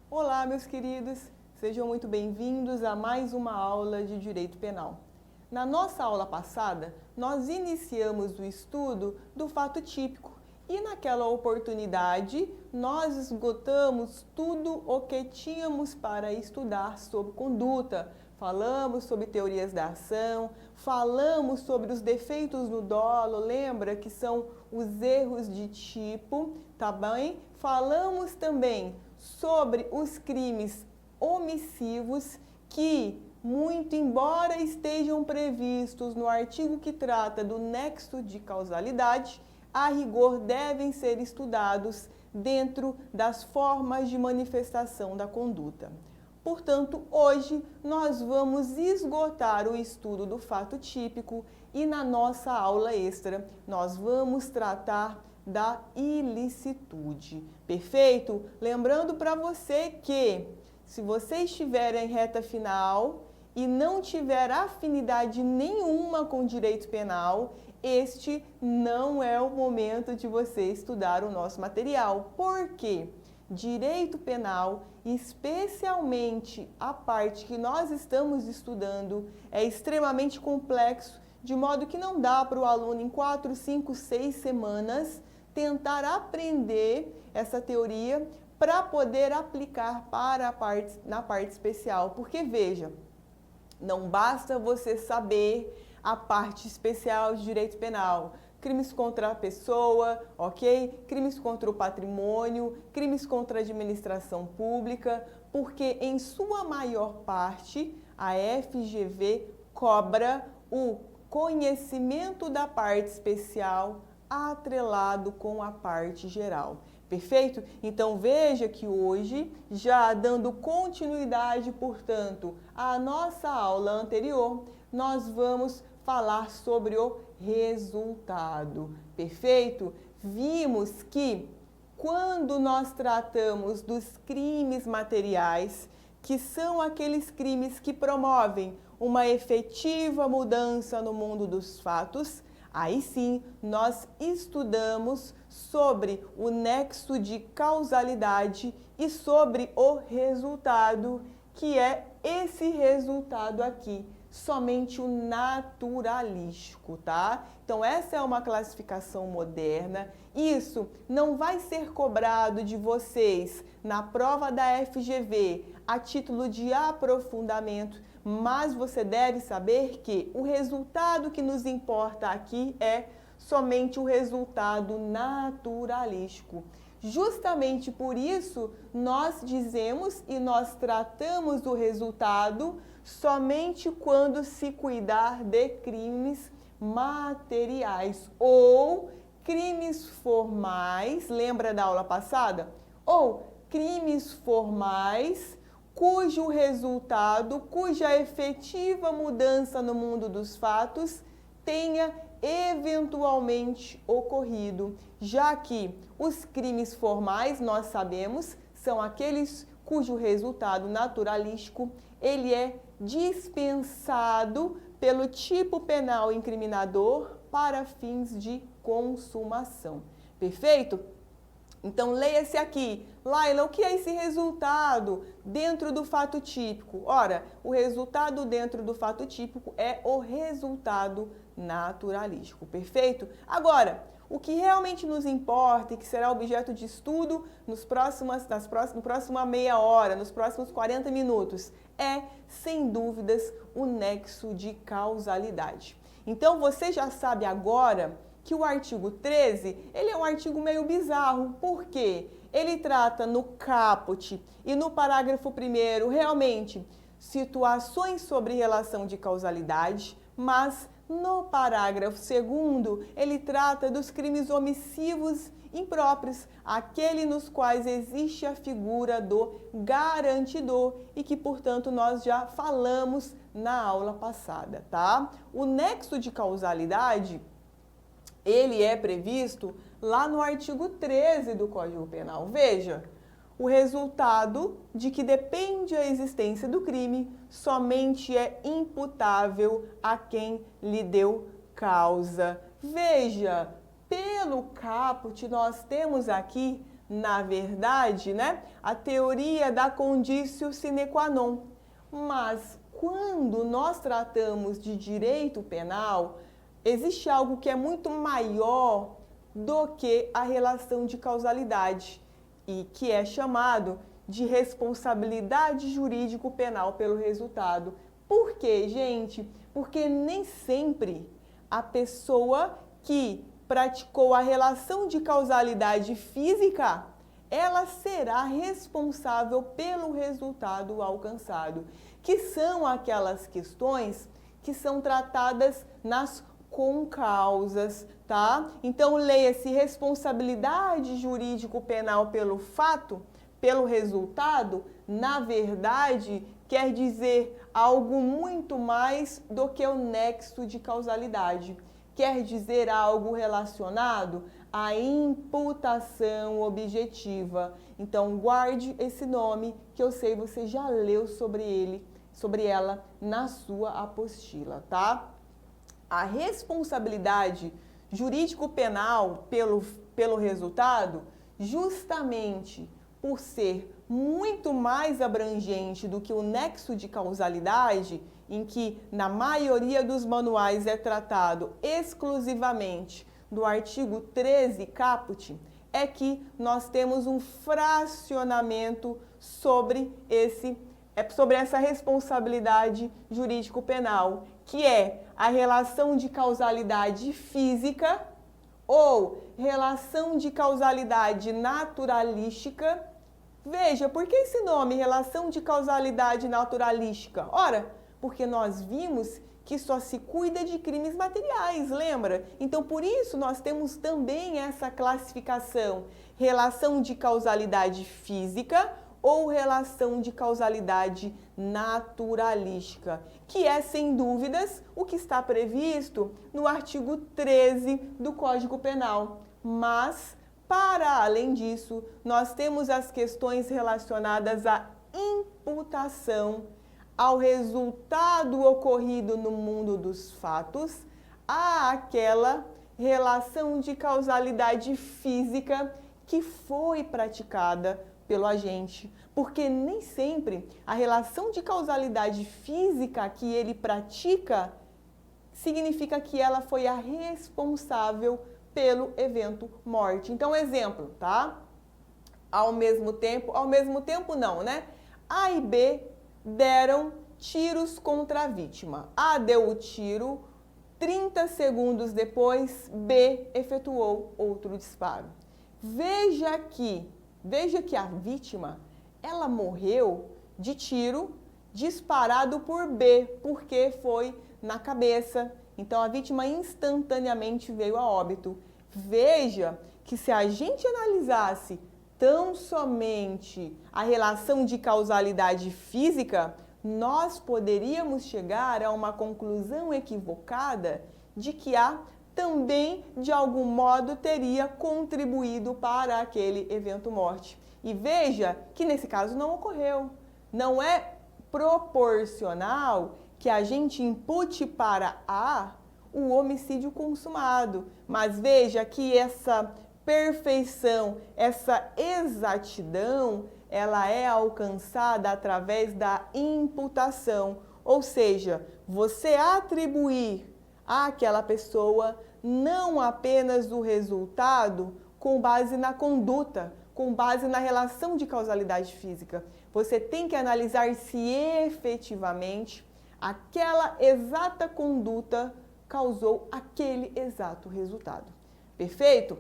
Olá, meus queridos, sejam muito bem-vindos a mais uma aula de Direito Penal. Na nossa aula passada, nós iniciamos o estudo do fato típico e naquela oportunidade nós esgotamos tudo o que tínhamos para estudar sobre conduta. Falamos sobre teorias da ação, falamos sobre os defeitos no dolo, lembra que são os erros de tipo, tá bem? Falamos também sobre os crimes omissivos que, muito embora estejam previstos no artigo que trata do nexo de causalidade, a rigor devem ser estudados dentro das formas de manifestação da conduta. Portanto, hoje nós vamos esgotar o estudo do fato típico e na nossa aula extra nós vamos tratar da ilicitude. Perfeito? Lembrando para você que se você estiver em reta final e não tiver afinidade nenhuma com direito penal, este não é o momento de você estudar o nosso material. Por quê? Direito penal, especialmente a parte que nós estamos estudando, é extremamente complexo, de modo que não dá para o aluno em 4, 5, 6 semanas tentar aprender essa teoria para poder aplicar na parte especial. Porque veja, não basta você saber a parte especial de direito penal. Crimes contra a pessoa, ok? Crimes contra o patrimônio, crimes contra a administração pública, porque em sua maior parte a FGV cobra o conhecimento da parte especial atrelado com a parte geral. Perfeito? Então veja que hoje, já dando continuidade, portanto, à nossa aula anterior, nós vamos falar sobre o resultado. Perfeito? Vimos que quando nós tratamos dos crimes materiais, que são aqueles crimes que promovem uma efetiva mudança no mundo dos fatos, aí sim nós estudamos sobre o nexo de causalidade e sobre o resultado, que é esse resultado aqui, somente o naturalístico, tá? Então essa é uma classificação moderna. Isso não vai ser cobrado de vocês na prova da FGV a título de aprofundamento, mas você deve saber que o resultado que nos importa aqui é somente o resultado naturalístico. Justamente por isso, nós dizemos e nós tratamos o resultado somente quando se cuidar de crimes materiais ou crimes formais, lembra da aula passada? Ou crimes formais cujo resultado, cuja efetiva mudança no mundo dos fatos tenha eventualmente ocorrido, já que os crimes formais, nós sabemos, são aqueles cujo resultado naturalístico ele é dispensado pelo tipo penal incriminador para fins de consumação. Perfeito? Então, leia-se aqui. Laila, o que é esse resultado dentro do fato típico? Ora, o resultado dentro do fato típico é o resultado naturalístico, perfeito? Agora, o que realmente nos importa e que será objeto de estudo na próxima meia hora, nos próximos 40 minutos, é, sem dúvidas, o nexo de causalidade. Então, você já sabe agora que o artigo 13, ele é um artigo meio bizarro, porque ele trata no caput e no parágrafo 1º, realmente, situações sobre relação de causalidade, mas no parágrafo 2º, ele trata dos crimes omissivos impróprios, aquele nos quais existe a figura do garantidor e que, portanto, nós já falamos na aula passada, tá? O nexo de causalidade, ele é previsto lá no artigo 13 do Código Penal. Veja, o resultado de que depende a existência do crime somente é imputável a quem lhe deu causa. Veja, pelo caput nós temos aqui na verdade, né, a teoria da conditio sine qua non. Mas quando nós tratamos de direito penal, existe algo que é muito maior do que a relação de causalidade e que é chamado de responsabilidade jurídico-penal pelo resultado. Por quê, gente? Porque nem sempre a pessoa que praticou a relação de causalidade física, ela será responsável pelo resultado alcançado, que são aquelas questões que são tratadas nas concausas, tá? Então, leia-se responsabilidade jurídico-penal pelo fato, pelo resultado, na verdade, quer dizer algo muito mais do que o nexo de causalidade. Quer dizer algo relacionado à imputação objetiva. Então, guarde esse nome, que eu sei você já leu sobre ela na sua apostila, tá? A responsabilidade jurídico-penal pelo resultado, justamente por ser muito mais abrangente do que o nexo de causalidade, em que na maioria dos manuais é tratado exclusivamente do artigo 13 caput, é que nós temos um fracionamento sobre essa responsabilidade jurídico-penal, que é a relação de causalidade física ou relação de causalidade naturalística. Veja, por que esse nome, relação de causalidade naturalística? Ora, porque nós vimos que só se cuida de crimes materiais, lembra? Então, por isso, nós temos também essa classificação, relação de causalidade física ou relação de causalidade naturalística, que é, sem dúvidas, o que está previsto no artigo 13 do Código Penal. Mas, para além disso, nós temos as questões relacionadas à imputação, ao resultado ocorrido no mundo dos fatos, àquela relação de causalidade física que foi praticada pelo agente, porque nem sempre a relação de causalidade física que ele pratica significa que ela foi a responsável pelo evento morte. Então, exemplo, tá? Ao mesmo tempo não, né? A e B deram tiros contra a vítima. A deu o tiro, 30 segundos depois, B efetuou outro disparo. Veja que a vítima, ela morreu de tiro disparado por B, porque foi na cabeça. Então, a vítima instantaneamente veio a óbito. Veja que se a gente analisasse tão somente a relação de causalidade física, nós poderíamos chegar a uma conclusão equivocada de que A também, de algum modo, teria contribuído para aquele evento morte. E veja que nesse caso não ocorreu. Não é proporcional que a gente impute para A o homicídio consumado. Mas veja que essa perfeição, essa exatidão, ela é alcançada através da imputação. Ou seja, você atribuir àquela pessoa não apenas o resultado com base na conduta, com base na relação de causalidade física. Você tem que analisar se efetivamente aquela exata conduta causou aquele exato resultado. Perfeito?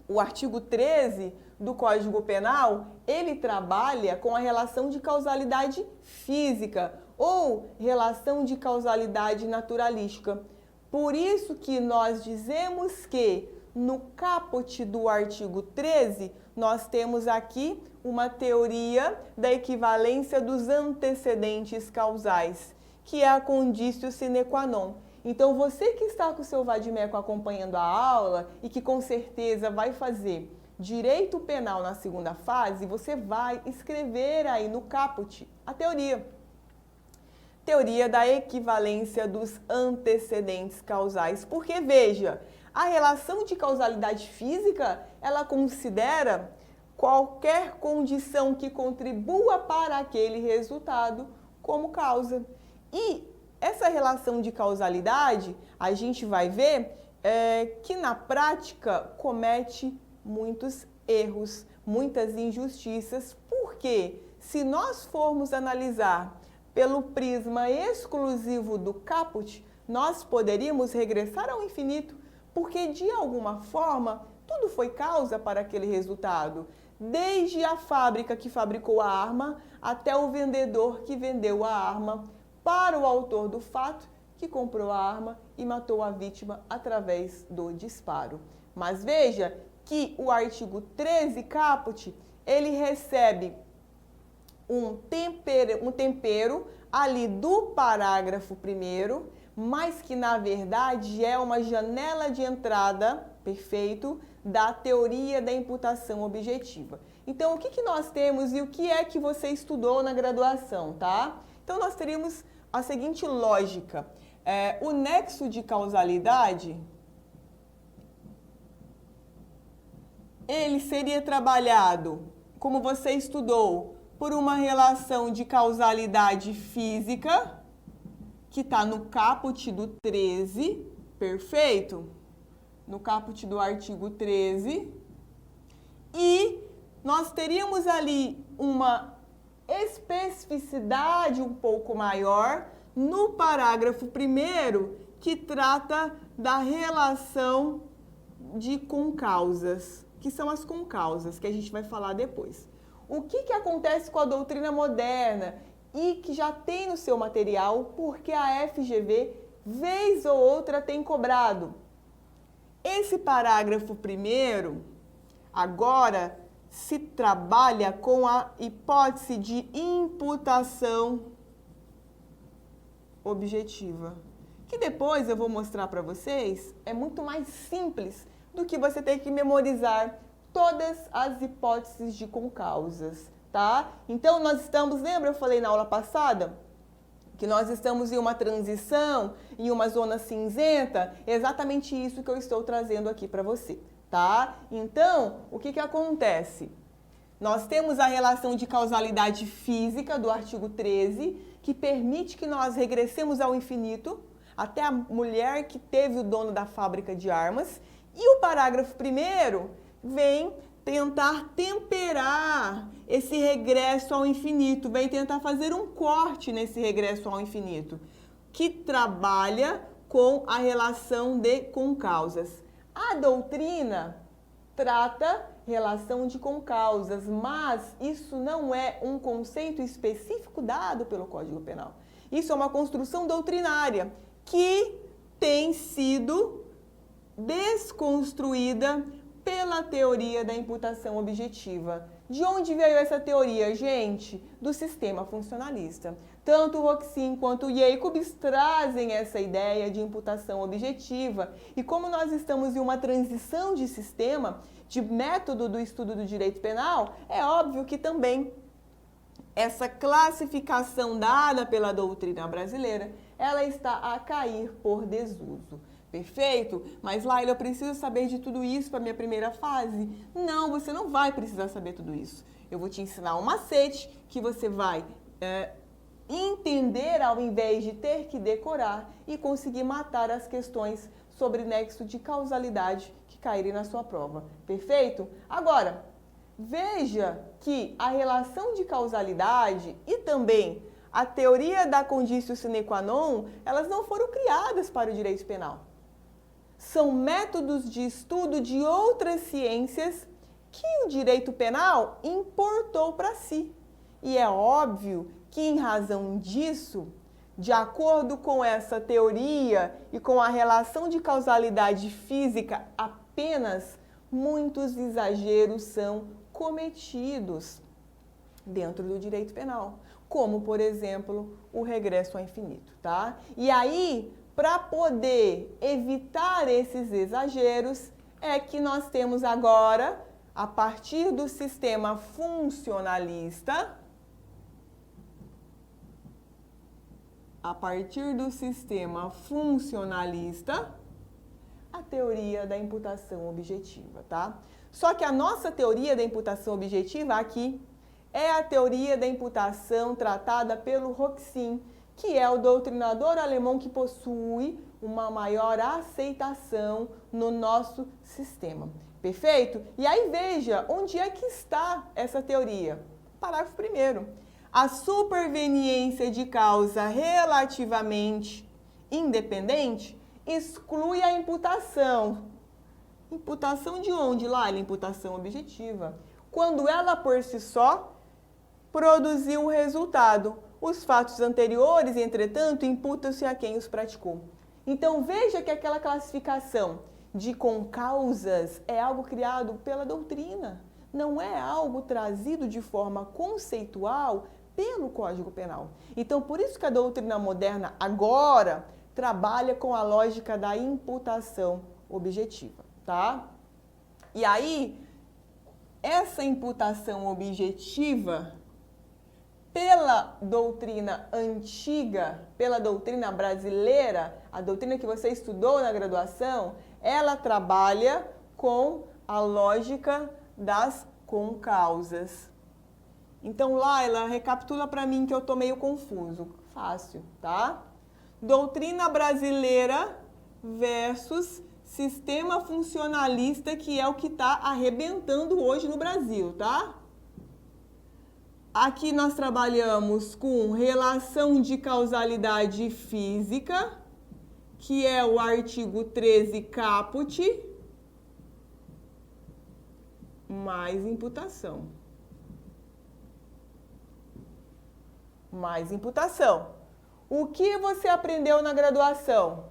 O artigo 13 do Código Penal, ele trabalha com a relação de causalidade física ou relação de causalidade naturalística. Por isso que nós dizemos que no caput do artigo 13, nós temos aqui uma teoria da equivalência dos antecedentes causais, que é a conditio sine qua non. Então, você que está com o seu vadimeco acompanhando a aula e que com certeza vai fazer direito penal na segunda fase, você vai escrever aí no caput a teoria. Teoria da equivalência dos antecedentes causais. Porque, veja, a relação de causalidade física, ela considera qualquer condição que contribua para aquele resultado como causa. E essa relação de causalidade, a gente vai ver que na prática comete muitos erros, muitas injustiças, porque se nós formos analisar pelo prisma exclusivo do caput, nós poderíamos regressar ao infinito, porque de alguma forma tudo foi causa para aquele resultado, desde a fábrica que fabricou a arma até o vendedor que vendeu a arma para o autor do fato que comprou a arma e matou a vítima através do disparo. Mas veja que o artigo 13 caput, ele recebe um tempero ali do parágrafo 1º, mas que na verdade é uma janela de entrada, perfeito, da teoria da imputação objetiva. Então, o que nós temos e o que é que você estudou na graduação, tá? Então, nós teríamos a seguinte lógica. O nexo de causalidade, ele seria trabalhado, como você estudou, por uma relação de causalidade física, que está no caput do 13, perfeito? No caput do artigo 13. E nós teríamos ali uma especificidade um pouco maior no parágrafo 1º, que trata da relação de concausas, que são as concausas, que a gente vai falar depois. O que acontece com a doutrina moderna e que já tem no seu material, porque a FGV, vez ou outra, tem cobrado? Esse parágrafo 1º, agora, se trabalha com a hipótese de imputação objetiva, que depois eu vou mostrar para vocês, é muito mais simples do que você ter que memorizar todas as hipóteses de concausas, tá? Então, nós estamos, lembra, eu falei na aula passada, que nós estamos em uma transição, em uma zona cinzenta, é exatamente isso que eu estou trazendo aqui para você, tá? Então, o que acontece? Nós temos a relação de causalidade física do artigo 13, que permite que nós regressemos ao infinito, até a mulher que teve o dono da fábrica de armas, e o parágrafo 1º vem tentar temperar esse regresso ao infinito, vem tentar fazer um corte nesse regresso ao infinito, que trabalha com a relação de concausas. A doutrina trata relação de concausas, mas isso não é um conceito específico dado pelo Código Penal. Isso é uma construção doutrinária que tem sido desconstruída pela teoria da imputação objetiva. De onde veio essa teoria, gente? Do sistema funcionalista. Tanto o Roxin quanto o Jacobs trazem essa ideia de imputação objetiva. E como nós estamos em uma transição de sistema, de método do estudo do direito penal, é óbvio que também essa classificação dada pela doutrina brasileira, ela está a cair por desuso. Perfeito? Mas, Laila, eu preciso saber de tudo isso para minha primeira fase? Não, você não vai precisar saber tudo isso. Eu vou te ensinar um macete que você vai entender ao invés de ter que decorar e conseguir matar as questões sobre nexo de causalidade que caírem na sua prova. Perfeito? Agora, veja que a relação de causalidade e também a teoria da conditio sine qua non, elas não foram criadas para o direito penal. São métodos de estudo de outras ciências que o direito penal importou para si. E é óbvio que, em razão disso, de acordo com essa teoria e com a relação de causalidade física apenas, muitos exageros são cometidos dentro do direito penal, como, por exemplo, o regresso ao infinito, tá? E aí, para poder evitar esses exageros, é que nós temos agora, a partir do sistema funcionalista, a teoria da imputação objetiva, tá? Só que a nossa teoria da imputação objetiva aqui é a teoria da imputação tratada pelo Roxin, que é o doutrinador alemão que possui uma maior aceitação no nosso sistema. Perfeito? E aí veja, onde é que está essa teoria? Parágrafo 1º. A superveniência de causa relativamente independente exclui a imputação. Imputação de onde, Laila? Imputação objetiva. Quando ela por si só produziu o resultado. Os fatos anteriores, entretanto, imputam-se a quem os praticou. Então veja que aquela classificação de concausas é algo criado pela doutrina. Não é algo trazido de forma conceitual pelo Código Penal. Então, por isso que a doutrina moderna agora trabalha com a lógica da imputação objetiva, tá? E aí, essa imputação objetiva, pela doutrina antiga, pela doutrina brasileira, a doutrina que você estudou na graduação, ela trabalha com a lógica das concausas. Então, Laila, recapitula para mim que eu tô meio confuso. Fácil, tá? Doutrina brasileira versus sistema funcionalista, que é o que está arrebentando hoje no Brasil, tá? Aqui nós trabalhamos com relação de causalidade física, que é o artigo 13 caput, mais imputação. Mais imputação. O que você aprendeu na graduação?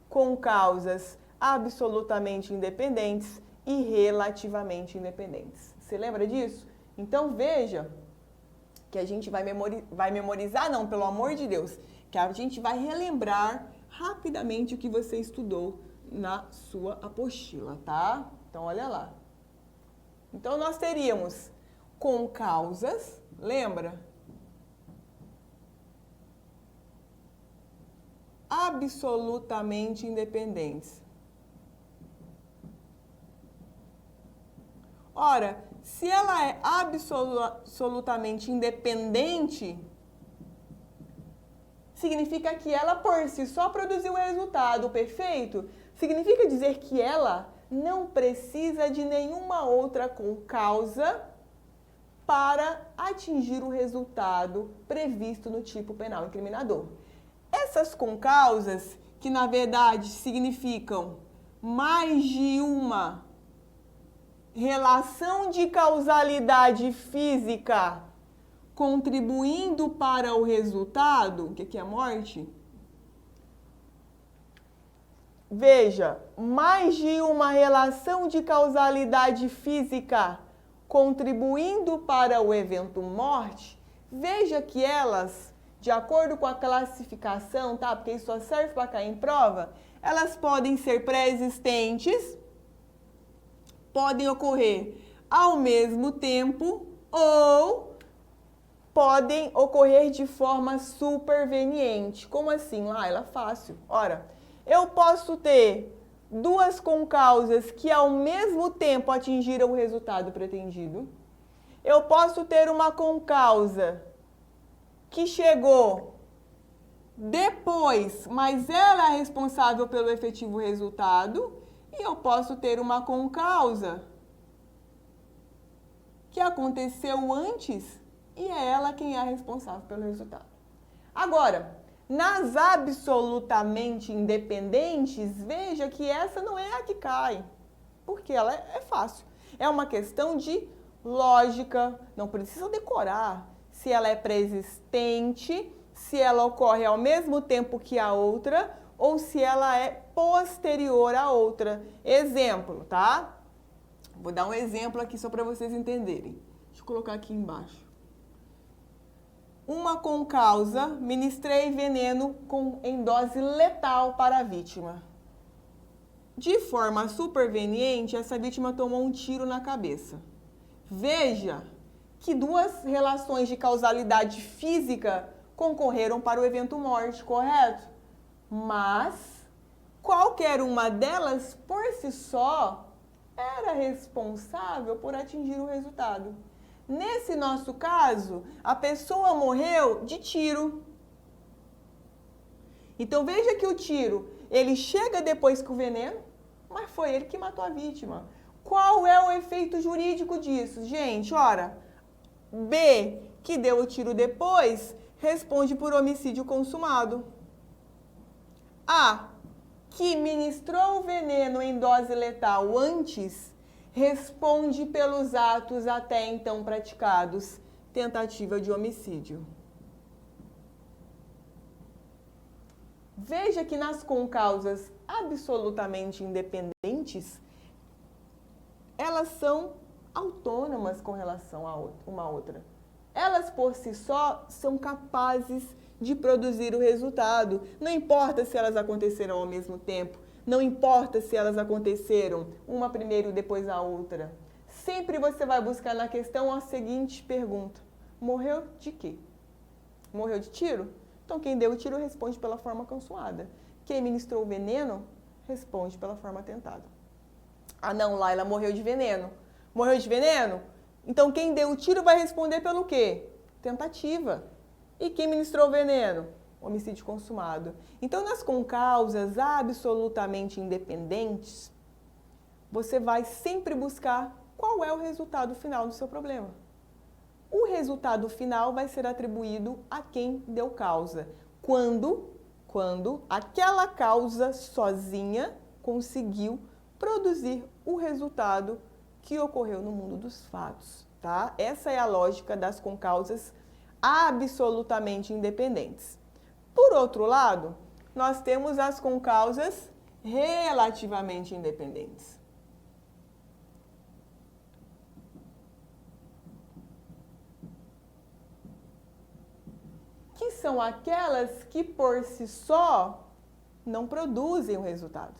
Com causas absolutamente independentes e relativamente independentes. Você lembra disso? Então veja que a gente vai memorizar, não, pelo amor de Deus, que a gente vai relembrar rapidamente o que você estudou na sua apostila, tá? Então olha lá. Então nós teríamos concausas, lembra? Absolutamente independentes. Ora, se ela é absolutamente independente, significa que ela por si só produziu o resultado perfeito. Significa dizer que ela não precisa de nenhuma outra concausa para atingir o resultado previsto no tipo penal incriminador. Essas concausas, que na verdade significam mais de uma relação de causalidade física contribuindo para o resultado, o que é a morte? Veja, mais de uma relação de causalidade física contribuindo para o evento morte, veja que elas, de acordo com a classificação, tá? Porque isso só serve para cair em prova, elas podem ser pré-existentes, podem ocorrer ao mesmo tempo ou podem ocorrer de forma superveniente. Como assim, Laila? Fácil. Ora, eu posso ter duas concausas que ao mesmo tempo atingiram o resultado pretendido. Eu posso ter uma concausa que chegou depois, mas ela é responsável pelo efetivo resultado. E eu posso ter uma concausa que aconteceu antes e é ela quem é responsável pelo resultado. Agora, nas absolutamente independentes, veja que essa não é a que cai, porque ela é fácil. É uma questão de lógica, não precisa decorar se ela é pré-existente, se ela ocorre ao mesmo tempo que a outra ou se ela é posterior à outra. Exemplo, tá? Vou dar um exemplo aqui só para vocês entenderem. Deixa eu colocar aqui embaixo. Uma concausa, ministrei veneno em dose letal para a vítima. De forma superveniente, essa vítima tomou um tiro na cabeça. Veja que duas relações de causalidade física concorreram para o evento morte, correto? Mas qualquer uma delas, por si só, era responsável por atingir o resultado. Nesse nosso caso, a pessoa morreu de tiro. Então veja que o tiro, ele chega depois que o veneno, mas foi ele que matou a vítima. Qual é o efeito jurídico disso? Gente, ora, B, que deu o tiro depois, responde por homicídio consumado. A, que ministrou o veneno em dose letal antes, responde pelos atos até então praticados, tentativa de homicídio. Veja que nas concausas absolutamente independentes, elas são autônomas com relação a uma outra. Elas por si só são capazes de produzir o resultado. Não importa se elas aconteceram ao mesmo tempo, não importa se elas aconteceram uma primeiro e depois a outra. Sempre você vai buscar na questão a seguinte pergunta: morreu de quê? Morreu de tiro? Então quem deu o tiro responde pela forma consumada. Quem ministrou o veneno responde pela forma atentada. Ah não, Laila, morreu de veneno. Morreu de veneno? Então quem deu o tiro vai responder pelo quê? Tentativa. E quem ministrou o veneno? Homicídio consumado. Então nas concausas absolutamente independentes, você vai sempre buscar qual é o resultado final do seu problema. O resultado final vai ser atribuído a quem deu causa. Quando aquela causa sozinha conseguiu produzir o resultado que ocorreu no mundo dos fatos, tá? Essa é a lógica das concausas absolutamente independentes. Por outro lado, nós temos as concausas relativamente independentes. Que são aquelas que por si só não produzem o resultado.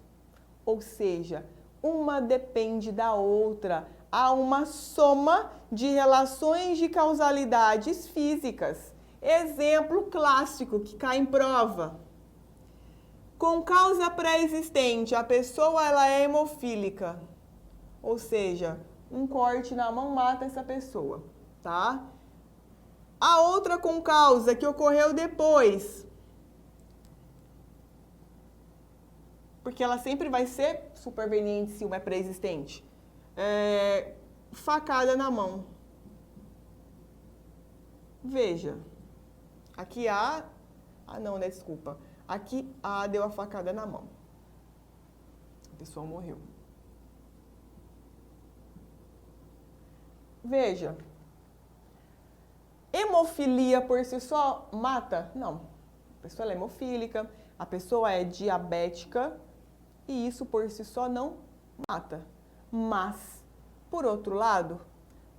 Ou seja, uma depende da outra. Há uma soma de relações de causalidades físicas. Exemplo clássico que cai em prova. Com causa pré-existente, a pessoa ela é hemofílica. Ou seja, um corte na mão mata essa pessoa, tá? A outra com causa que ocorreu depois, porque ela sempre vai ser superveniente se uma é pré-existente. Facada na mão. Veja, aqui A... Ah, não, né? Desculpa. Aqui A deu a facada na mão. A pessoa morreu. Veja. Hemofilia por si só mata? Não. A pessoa é hemofílica, a pessoa é diabética e isso por si só não mata. Mas, por outro lado,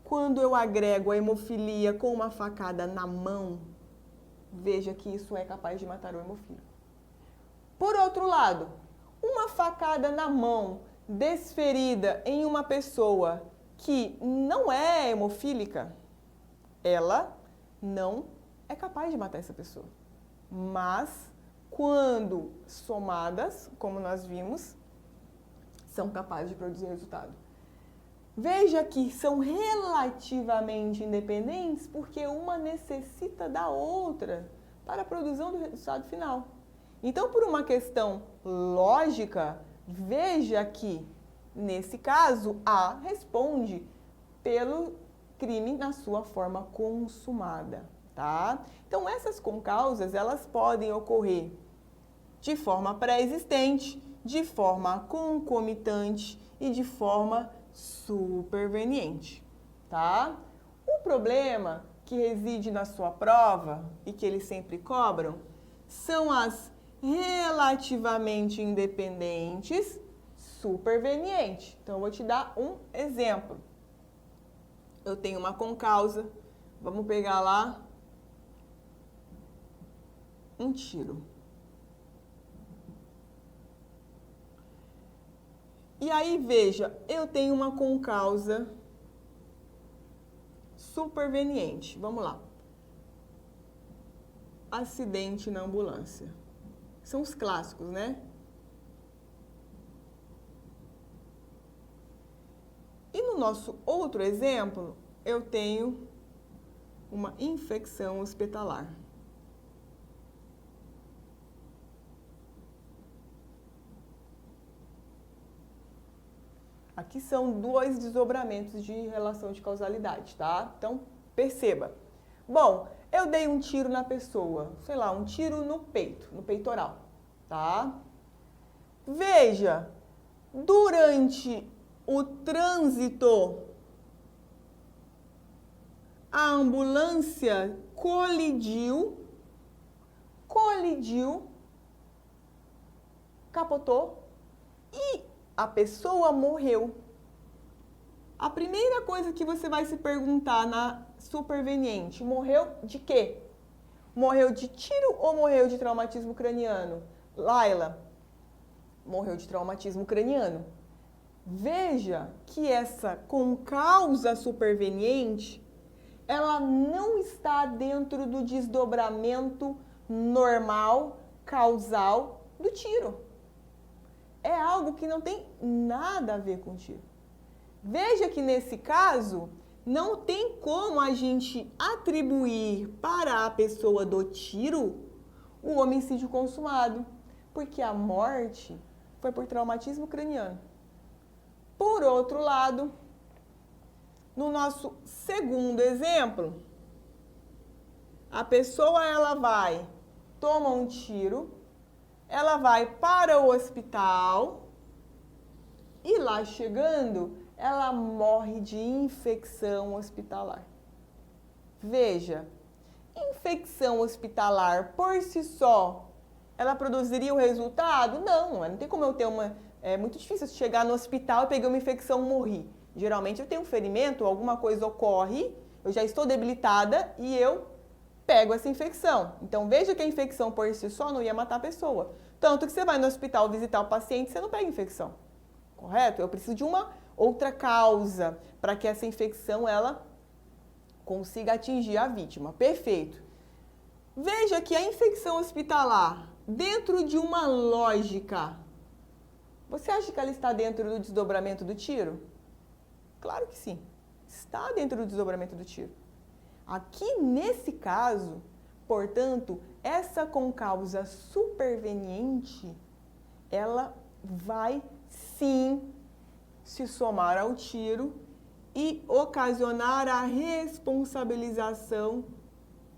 quando eu agrego a hemofilia com uma facada na mão, veja que isso é capaz de matar o hemofílico. Por outro lado, uma facada na mão desferida em uma pessoa que não é hemofílica, ela não é capaz de matar essa pessoa. Mas, quando somadas, como nós vimos, são capazes de produzir resultado. Veja que são relativamente independentes porque uma necessita da outra para a produção do resultado final. Então, por uma questão lógica, veja que, nesse caso, A responde pelo crime na sua forma consumada, tá? Então, essas concausas, elas podem ocorrer de forma pré-existente, de forma concomitante e de forma superveniente, tá? O problema que reside na sua prova e que eles sempre cobram são as relativamente independentes supervenientes. Então, eu vou te dar um exemplo. Eu tenho uma concausa, vamos pegar lá um tiro. E aí, veja, eu tenho uma concausa superveniente. Vamos lá. Acidente na ambulância. São os clássicos, né? nosso outro exemplo, eu tenho uma infecção hospitalar. Aqui são dois desdobramentos de relação de causalidade, tá? Então, perceba. Bom, eu dei um tiro na pessoa, sei lá, um tiro no peito, no peitoral, tá? Veja, durante o trânsito, a ambulância colidiu, capotou e a pessoa morreu. A primeira coisa que você vai se perguntar na superveniente, morreu de quê? Morreu de tiro ou morreu de traumatismo craniano? Laila, morreu de traumatismo craniano. Veja que essa concausa superveniente, ela não está dentro do desdobramento normal, causal do tiro. É algo que não tem nada a ver com tiro. Veja que nesse caso, não tem como a gente atribuir para a pessoa do tiro o homicídio consumado, porque a morte foi por traumatismo craniano. Por outro lado, no nosso segundo exemplo, a pessoa toma um tiro, ela vai para o hospital e lá chegando, ela morre de infecção hospitalar. Veja, infecção hospitalar por si só, ela produziria o resultado? Não tem como eu ter uma... É muito difícil chegar no hospital e pegar uma infecção e morrer. Geralmente eu tenho um ferimento, alguma coisa ocorre, eu já estou debilitada e eu pego essa infecção. Então veja que a infecção por si só não ia matar a pessoa. Tanto que você vai no hospital visitar o paciente, você não pega infecção. Correto? Eu preciso de uma outra causa para que essa infecção ela consiga atingir a vítima. Perfeito. Veja que a infecção hospitalar, dentro de uma lógica, você acha que ela está dentro do desdobramento do tiro? Claro que sim. Está dentro do desdobramento do tiro. Aqui, nesse caso, portanto, essa concausa superveniente, ela vai sim se somar ao tiro e ocasionar a responsabilização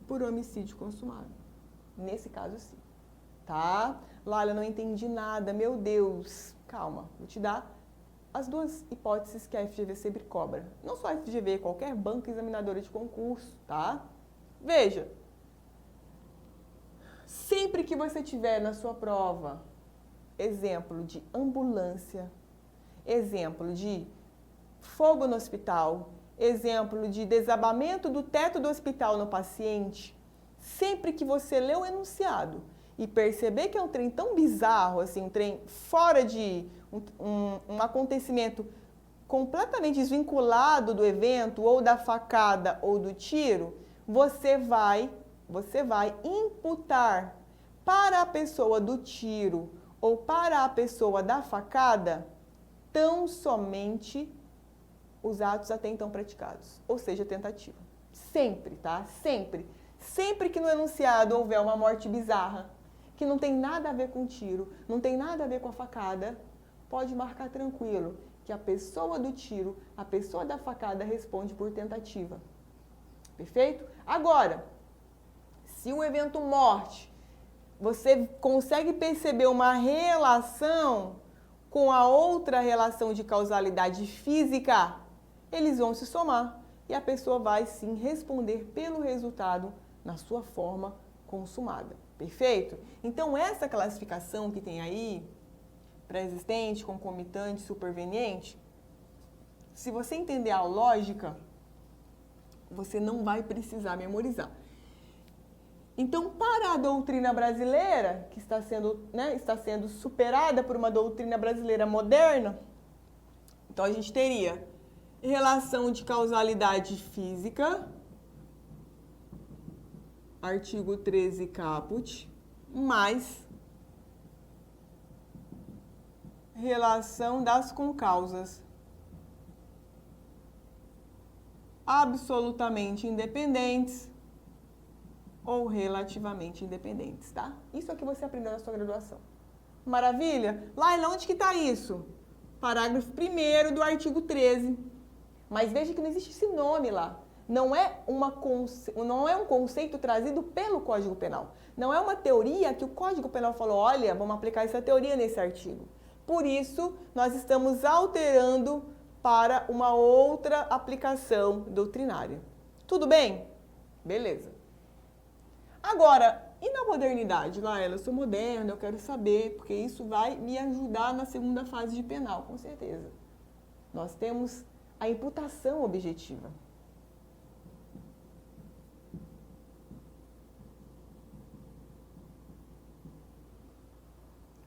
por homicídio consumado. Nesse caso, sim. Tá? Laila, não entendi nada, meu Deus. Calma, vou te dar as duas hipóteses que a FGV sempre cobra. Não só a FGV, qualquer banca examinadora de concurso, tá? Veja, sempre que você tiver na sua prova exemplo de ambulância, exemplo de fogo no hospital, exemplo de desabamento do teto do hospital no paciente, sempre que você lê o enunciado e perceber que é um trem tão bizarro, assim, um trem fora de um acontecimento completamente desvinculado do evento, ou da facada, ou do tiro, você vai imputar para a pessoa do tiro ou para a pessoa da facada tão somente os atos até então praticados, ou seja, tentativa. Sempre, tá? Sempre. Sempre que no enunciado houver uma morte bizarra, que não tem nada a ver com tiro, não tem nada a ver com a facada, pode marcar tranquilo que a pessoa do tiro, a pessoa da facada responde por tentativa. Perfeito? Agora, se o evento morte, você consegue perceber uma relação com a outra relação de causalidade física, eles vão se somar e a pessoa vai sim responder pelo resultado na sua forma consumada. Perfeito? Então, essa classificação que tem aí, pré-existente, concomitante, superveniente, se você entender a lógica, você não vai precisar memorizar. Então, para a doutrina brasileira, que está sendo superada por uma doutrina brasileira moderna, então a gente teria relação de causalidade física, artigo 13 caput, mais relação das concausas. absolutamente independentes ou relativamente independentes, tá? Isso é o que você aprendeu na sua graduação. Maravilha? Laila, onde que está isso? Parágrafo 1º do artigo 13. Mas veja que não existe esse nome lá. Não é um conceito trazido pelo Código Penal. Não é uma teoria que o Código Penal falou, olha, vamos aplicar essa teoria nesse artigo. Por isso, nós estamos alterando para uma outra aplicação doutrinária. Tudo bem? Beleza. Agora, e na modernidade? Laila, eu sou moderna, eu quero saber, porque isso vai me ajudar na segunda fase de penal, com certeza. Nós temos a imputação objetiva.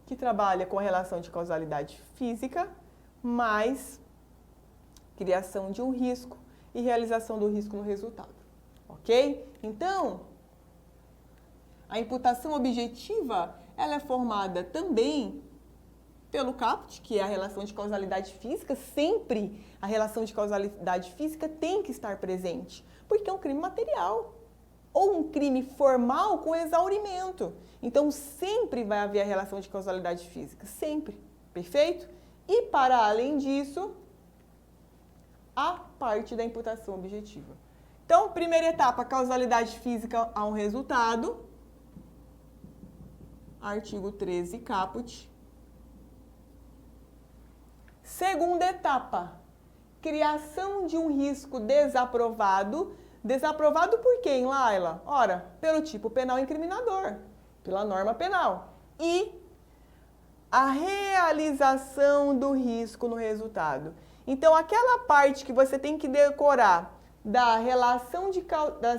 Que trabalha com a relação de causalidade física, mais criação de um risco e realização do risco no resultado. Ok? Então, a imputação objetiva, ela é formada também pelo caput, que é a relação de causalidade física. Sempre a relação de causalidade física tem que estar presente, porque é um crime material ou um crime formal com exaurimento. Então, sempre vai haver a relação de causalidade física, sempre. Perfeito? E, para além disso, a parte da imputação objetiva. Então, primeira etapa, causalidade física a um resultado. Artigo 13, caput. Segunda etapa, criação de um risco desaprovado. Desaprovado por quem, Laila? Ora, pelo tipo penal incriminador, pela norma penal. E a realização do risco no resultado. Então, aquela parte que você tem que decorar das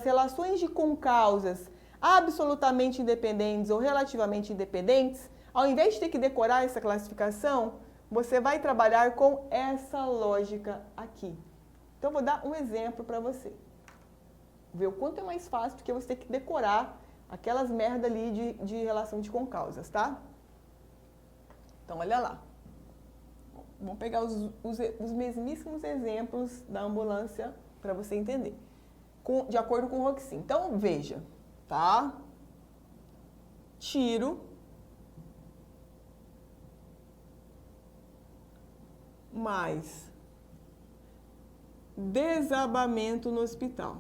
relações de concausas absolutamente independentes ou relativamente independentes, ao invés de ter que decorar essa classificação, você vai trabalhar com essa lógica aqui. Então, vou dar um exemplo para você. Ver o quanto é mais fácil do que você ter que decorar aquelas merda ali de relação de concausas, tá? Então, olha lá. Vamos pegar os mesmíssimos exemplos da ambulância para você entender. De acordo com o Roxin. Então, veja, tá? Tiro mais desabamento no hospital.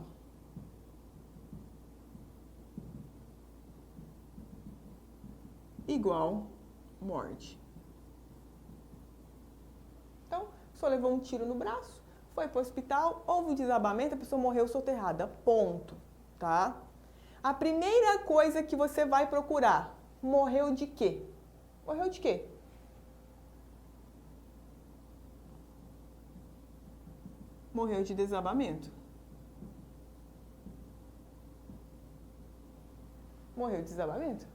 Igual morte. Então, só levou um tiro no braço, foi para o hospital, houve um desabamento, a pessoa morreu soterrada. Ponto. Tá? A primeira coisa que você vai procurar, morreu de quê? Morreu de quê? Morreu de desabamento. Morreu de desabamento.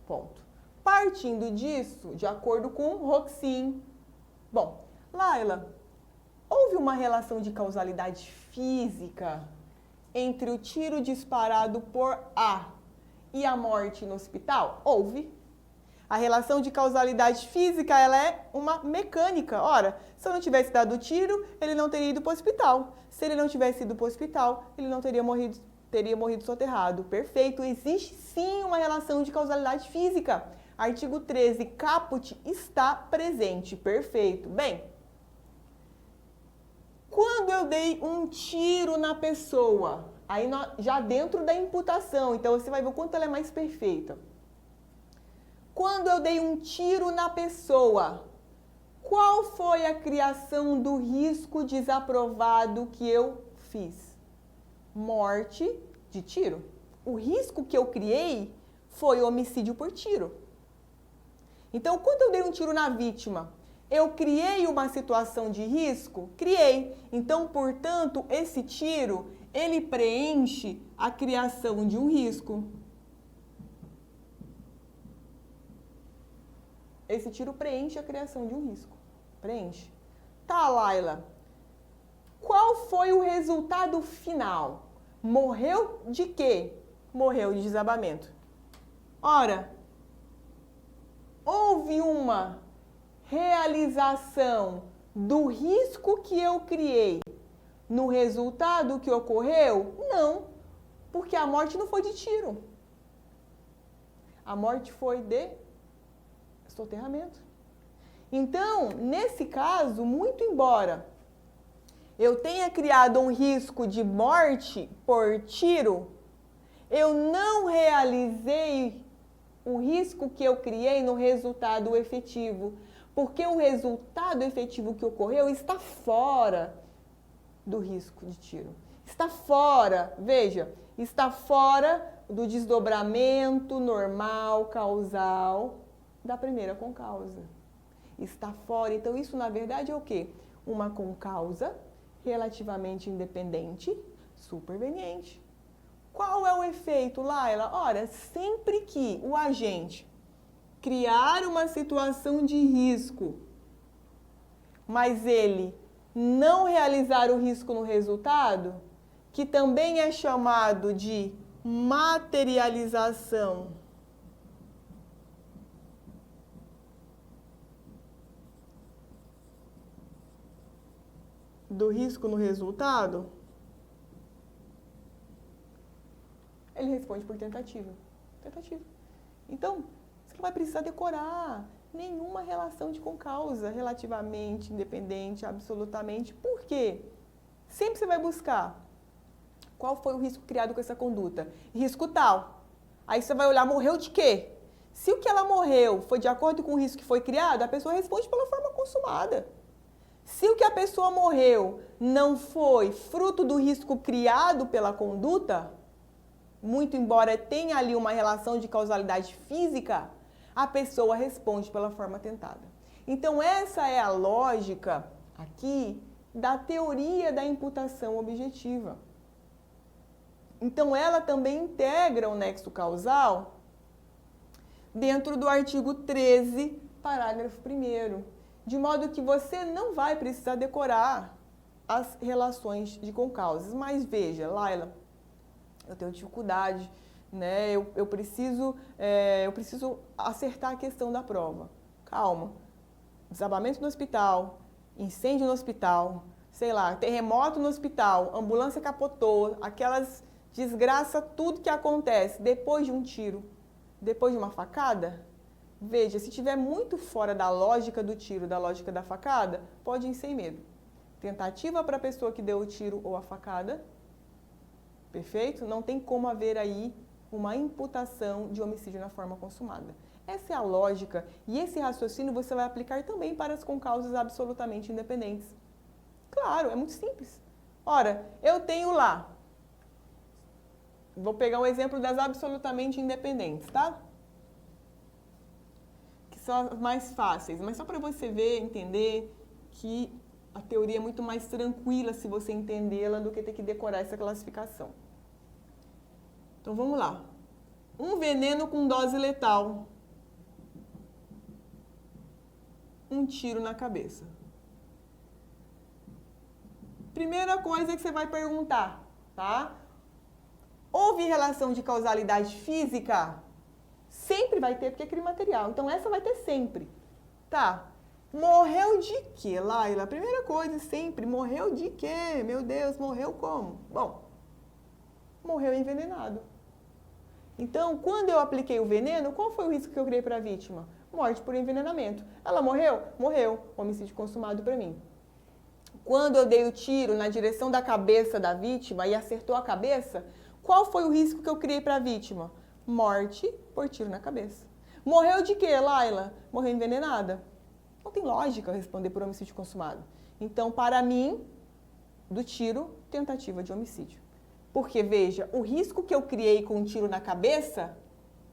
Ponto. Partindo disso, de acordo com Roxin. Bom, Laila, houve uma relação de causalidade física entre o tiro disparado por A e a morte no hospital? Houve. A relação de causalidade física, ela é uma mecânica. Ora, se eu não tivesse dado o tiro, ele não teria ido para o hospital. Se ele não tivesse ido para o hospital, ele não teria morrido soterrado. Perfeito. Existe sim uma relação de causalidade física. Artigo 13, caput, está presente. Perfeito. Bem, quando eu dei um tiro na pessoa, aí já dentro da imputação, então você vai ver o quanto ela é mais perfeita. Quando eu dei um tiro na pessoa, qual foi a criação do risco desaprovado que eu fiz? Morte de tiro. O risco que eu criei foi homicídio por tiro. Então, quando eu dei um tiro na vítima, eu criei uma situação de risco? Criei. Então, portanto, esse tiro, ele preenche a criação de um risco. Esse tiro preenche a criação de um risco. Preenche. Tá, Laila. Qual foi o resultado final? Morreu de quê? Morreu de desabamento. Ora, houve uma realização do risco que eu criei no resultado que ocorreu? Não, porque a morte não foi de tiro. A morte foi de soterramento. Então, nesse caso, muito embora eu tenha criado um risco de morte por tiro, eu não realizei o risco que eu criei no resultado efetivo, porque o resultado efetivo que ocorreu está fora do risco de tiro. Está fora, veja, está fora do desdobramento normal, causal da primeira concausa. Está fora, então isso na verdade é o quê? Uma concausa relativamente independente, superveniente. Qual é o efeito, Laila? Ora, sempre que o agente criar uma situação de risco, mas ele não realizar o risco no resultado, que também é chamado de materialização do risco no resultado, ele responde por tentativa. Tentativa. Então, você não vai precisar decorar nenhuma relação de concausa relativamente independente, absolutamente. Por quê? Sempre você vai buscar qual foi o risco criado com essa conduta. Risco tal. Aí você vai olhar, morreu de quê? Se o que ela morreu foi de acordo com o risco que foi criado, a pessoa responde pela forma consumada. Se o que a pessoa morreu não foi fruto do risco criado pela conduta, muito embora tenha ali uma relação de causalidade física, a pessoa responde pela forma tentada. Então, essa é a lógica aqui da teoria da imputação objetiva. Então, ela também integra o nexo causal dentro do artigo 13, parágrafo 1º, de modo que você não vai precisar decorar as relações de concausas. Mas veja, Laila, eu tenho dificuldade, né? Eu preciso acertar a questão da prova. Calma. Desabamento no hospital, incêndio no hospital, sei lá, terremoto no hospital, ambulância capotou, aquelas desgraça, tudo que acontece depois de um tiro, depois de uma facada. Veja, se estiver muito fora da lógica do tiro, da lógica da facada, pode ir sem medo. Tentativa para a pessoa que deu o tiro ou a facada. Perfeito? Não tem como haver aí uma imputação de homicídio na forma consumada. Essa é a lógica e esse raciocínio você vai aplicar também para as concausas absolutamente independentes. Claro, é muito simples. Ora, eu tenho lá, vou pegar um exemplo das absolutamente independentes, tá? Que são as mais fáceis, mas só para você ver, entender que a teoria é muito mais tranquila se você entendê-la do que ter que decorar essa classificação. Então, vamos lá. Um veneno com dose letal. Um tiro na cabeça. Primeira coisa que você vai perguntar, tá? Houve relação de causalidade física? Sempre vai ter, porque é crime material. Então, essa vai ter sempre. Tá. Morreu de quê, Laila? Primeira coisa, sempre. Morreu de quê? Meu Deus, morreu como? Bom, morreu envenenado. Então, quando eu apliquei o veneno, qual foi o risco que eu criei para a vítima? Morte por envenenamento. Ela morreu? Morreu. Homicídio consumado para mim. Quando eu dei o tiro na direção da cabeça da vítima e acertou a cabeça, qual foi o risco que eu criei para a vítima? Morte por tiro na cabeça. Morreu de quê, Laila? Morreu envenenada. Não tem lógica responder por homicídio consumado. Então, para mim, do tiro, tentativa de homicídio. Porque, veja, o risco que eu criei com um tiro na cabeça,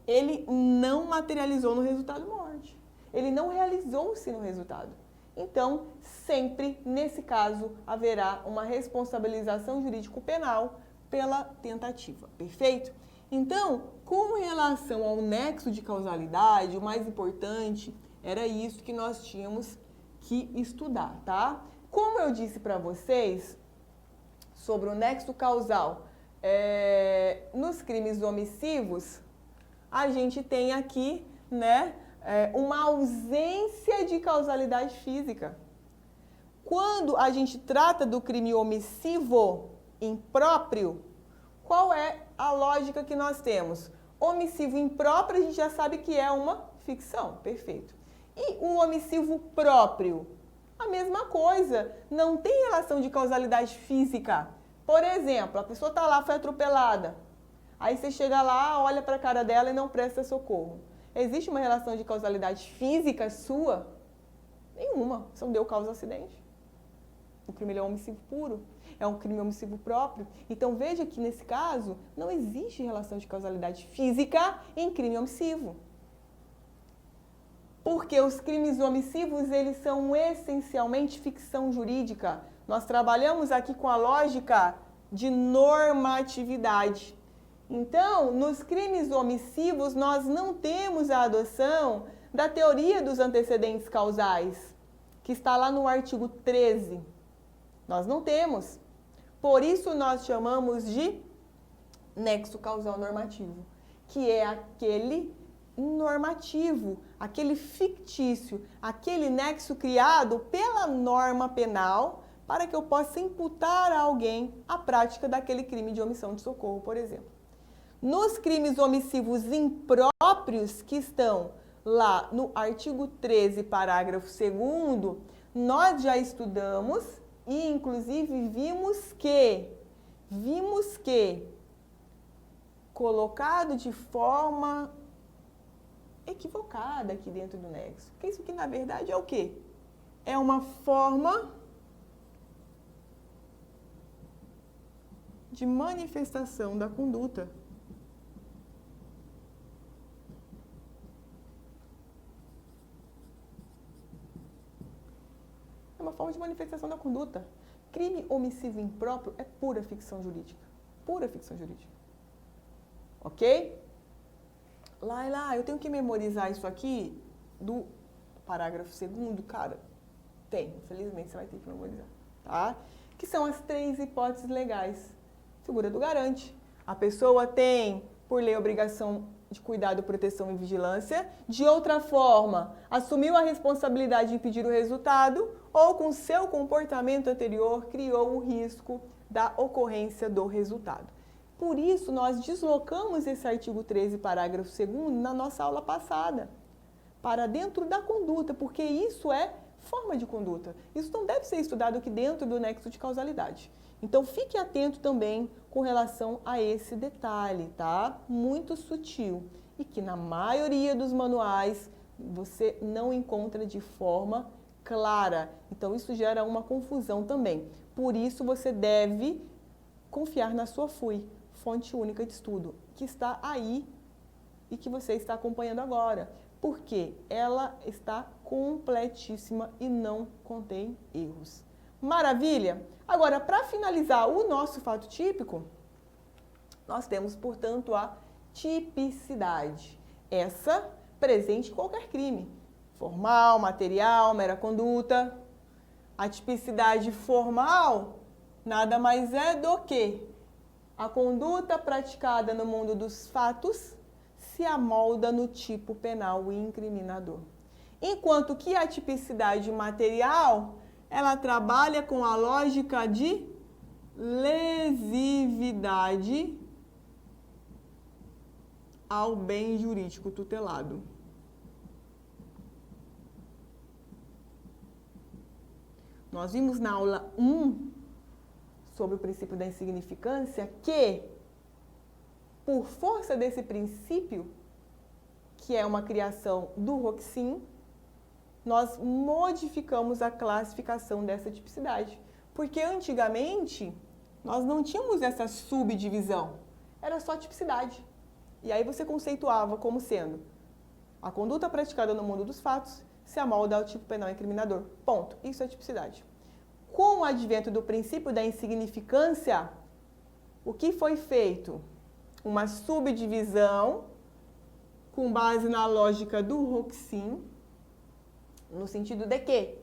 ele não materializou no resultado morte. Ele não realizou-se no resultado. Então, sempre, nesse caso, haverá uma responsabilização jurídico-penal pela tentativa. Perfeito? Então, com relação ao nexo de causalidade, o mais importante era isso que nós tínhamos que estudar, tá? Como eu disse para vocês sobre o nexo causal nos crimes omissivos, a gente tem aqui, né, uma ausência de causalidade física. Quando a gente trata do crime omissivo impróprio, qual é a lógica que nós temos? Omissivo impróprio, a gente já sabe que é uma ficção, perfeito. E o omissivo próprio? A mesma coisa, não tem relação de causalidade física. Por exemplo, a pessoa está lá, foi atropelada. Aí você chega lá, olha para a cara dela e não presta socorro. Existe uma relação de causalidade física sua? Nenhuma, você não deu causa ao acidente. O crime é um omissivo puro, é um crime omissivo próprio. Então veja que nesse caso não existe relação de causalidade física em crime omissivo. Porque os crimes omissivos, eles são essencialmente ficção jurídica. Nós trabalhamos aqui com a lógica de normatividade. Então, nos crimes omissivos, nós não temos a adoção da teoria dos antecedentes causais, que está lá no artigo 13. Nós não temos. Por isso, nós chamamos de nexo causal normativo, que é aquele normativo, aquele fictício, aquele nexo criado pela norma penal para que eu possa imputar a alguém a prática daquele crime de omissão de socorro, por exemplo. Nos crimes omissivos impróprios, que estão lá no artigo 13, parágrafo 2º, nós já estudamos e, inclusive, vimos que colocado de forma equivocada aqui dentro do nexo. Porque isso aqui, na verdade, é o quê? É uma forma de manifestação da conduta. É uma forma de manifestação da conduta. Crime omissivo impróprio é pura ficção jurídica. Pura ficção jurídica. Ok? Laila, eu tenho que memorizar isso aqui do parágrafo 2º, cara? Tem, infelizmente você vai ter que memorizar, tá? Que são as 3 hipóteses legais. Figura do garante. A pessoa tem, por lei, a obrigação de cuidado, proteção e vigilância. De outra forma, assumiu a responsabilidade de impedir o resultado ou, com seu comportamento anterior, criou o risco da ocorrência do resultado. Por isso, nós deslocamos esse artigo 13, parágrafo 2º, na nossa aula passada, para dentro da conduta, porque isso é forma de conduta. Isso não deve ser estudado aqui dentro do nexo de causalidade. Então, fique atento também com relação a esse detalhe, tá? Muito sutil e que na maioria dos manuais você não encontra de forma clara. Então, isso gera uma confusão também. Por isso, você deve confiar na sua FUI, Fonte Única de Estudo, que está aí e que você está acompanhando agora. Porque ela está completíssima e não contém erros. Maravilha? Agora, para finalizar o nosso fato típico, nós temos, portanto, a tipicidade. Essa presente em qualquer crime. Formal, material, mera conduta. A tipicidade formal nada mais é do que a conduta praticada no mundo dos fatos se amolda no tipo penal incriminador. Enquanto que a tipicidade material, ela trabalha com a lógica de lesividade ao bem jurídico tutelado. Nós vimos na aula 1 sobre o princípio da insignificância que, por força desse princípio, que é uma criação do Roxin, nós modificamos a classificação dessa tipicidade. Porque antigamente, nós não tínhamos essa subdivisão, era só tipicidade. E aí você conceituava como sendo a conduta praticada no mundo dos fatos se amolda ao tipo penal incriminador. Ponto. Isso é tipicidade. Com o advento do princípio da insignificância, o que foi feito? Uma subdivisão com base na lógica do Roxin, no sentido de que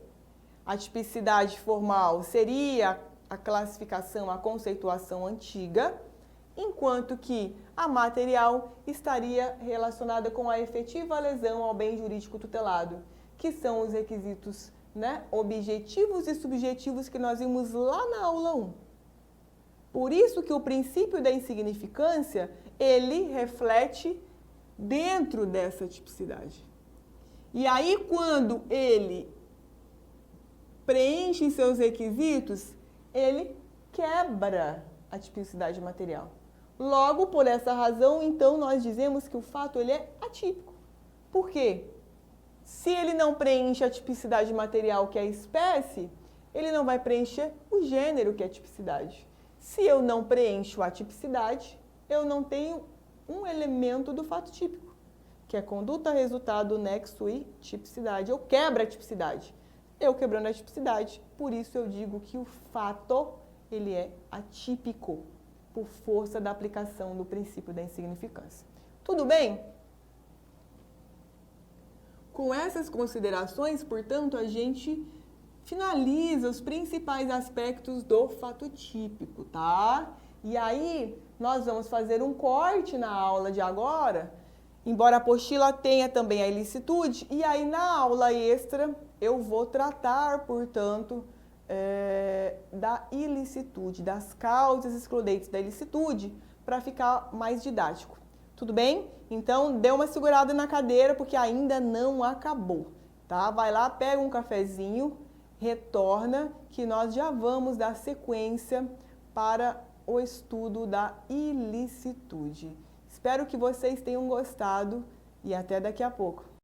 a tipicidade formal seria a classificação, a conceituação antiga, enquanto que a material estaria relacionada com a efetiva lesão ao bem jurídico tutelado, que são os requisitos né, objetivos e subjetivos que nós vimos lá na aula 1. Por isso que o princípio da insignificância, ele reflete dentro dessa tipicidade. E aí, quando ele preenche seus requisitos, ele quebra a tipicidade material. Logo, por essa razão, então, nós dizemos que o fato ele é atípico. Por quê? Se ele não preenche a tipicidade material, que é a espécie, ele não vai preencher o gênero, que é a tipicidade. Se eu não preencho a tipicidade, eu não tenho um elemento do fato típico, que é conduta, resultado, nexo e tipicidade. Eu quebro a tipicidade. Eu quebrando a tipicidade, por isso eu digo que o fato ele é atípico, por força da aplicação do princípio da insignificância. Tudo bem? Com essas considerações, portanto, a gente finaliza os principais aspectos do fato típico, tá? E aí, nós vamos fazer um corte na aula de agora, embora a apostila tenha também a ilicitude, e aí na aula extra eu vou tratar, portanto, da ilicitude, das causas excludentes da ilicitude, para ficar mais didático. Tudo bem? Então, dê uma segurada na cadeira, porque ainda não acabou, tá? Vai lá, pega um cafezinho, retorna, que nós já vamos dar sequência para o estudo da ilicitude. Espero que vocês tenham gostado e até daqui a pouco.